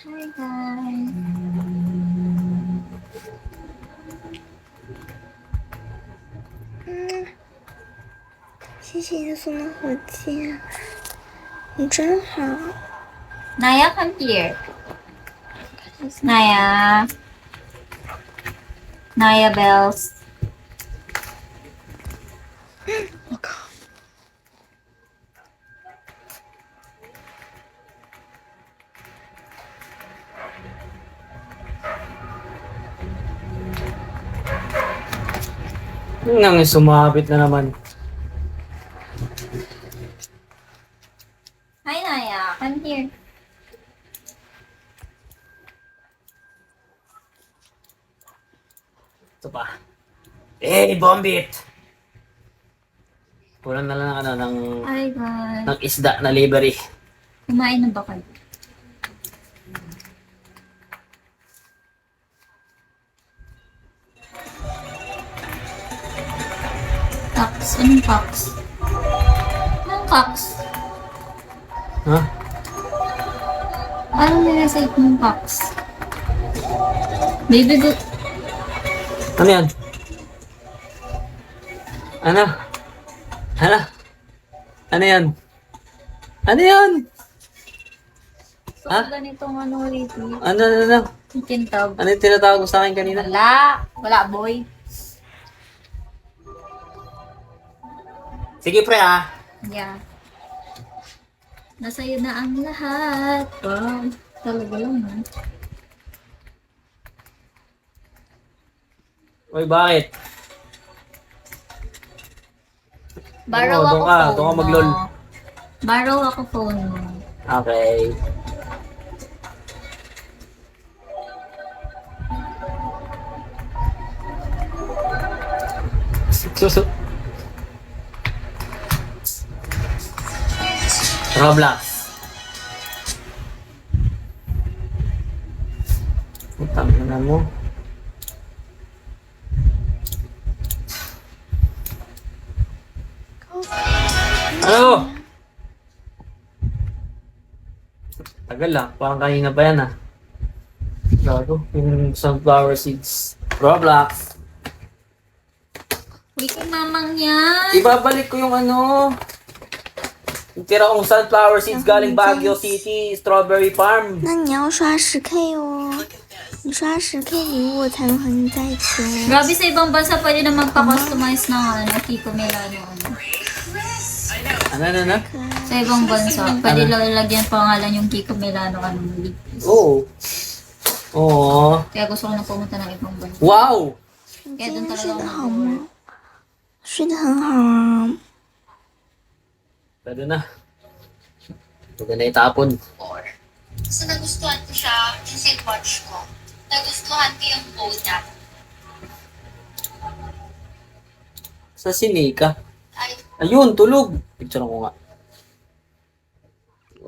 Hi guys. 谢谢你送的火箭，你真好。Naya, come here. Naya. Naya Bells. 我靠！Nang sumabit na naman. Hi, Naya. Come here. Ito pa. Bombit! Kulang na lang Hi, guys. ng isda na livery. Kumain na ba kayo? Cox. Anong cox? Anong cox? Ha? Anong niresate mong cox? Baby, good. Ano yan? Ano? Ano? Ano yan? Ano yan? So, Ha? ganitong ano rito. Ano? Yung kintab. Ano yung tinatawag mo sa akin kanina? Wala. Wala, boy. Sige pre ah. Yeah. Nasa'yo na ang lahat. Wow. Talaga lang, ha? Uy, bakit? Borrow Oo, ako doon ka. phone Doon ka mo. mag-lol. Borrow ako phone mo. Okay. Susu. Roblox. Utang na mo. Ano? Tagal lang. Parang kanina pa yan ah. Gago. Yung sunflower seeds. Roblox. Uy, kay mamang yan. Ibabalik ko yung ano. Yung tira kong sunflower seeds galing Baguio City, Strawberry Farm. 那你要刷10K 哦，你刷10K 礼物我才能和你在一起哦。 Grabe, sa ibang bansa pwede na magpa-customize ng ano, Kiko Milano. Ano? Sa ibang bansa, pwede lalagyan pangalan yung Kiko Milano ano. Oo. Oo. Kaya gusto ko na pumunta ng ibang bansa. Wow! 你 Kaya 今 doon 天睡 talaga 得 ako 好 mag-work. 吗？睡得很好啊。 Pwede na. Pwede na itapon. So, nagustuhan ko siya, yung silkwatch ko. Nagustuhan ko yung bow niya. Sa sinika. Ay, Ayun, tulog. Picture ko nga.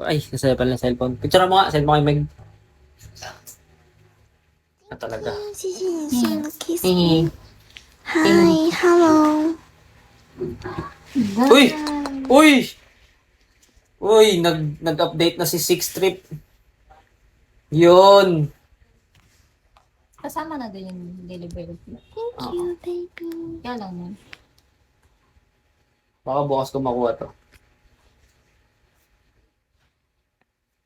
Ay, nasaya pala ng cellphone. Picture mo nga. Send mo kay Meg. Na talaga. 谢谢你送的 kiss。 Eh. Hi, hello。 Uy! Uy! Uy, nag-update na si Six Trip. Yun. Kasama na din yung delivery fee. Thank you, baby。 Kaya lang yun. Baka bukas ko makuha to.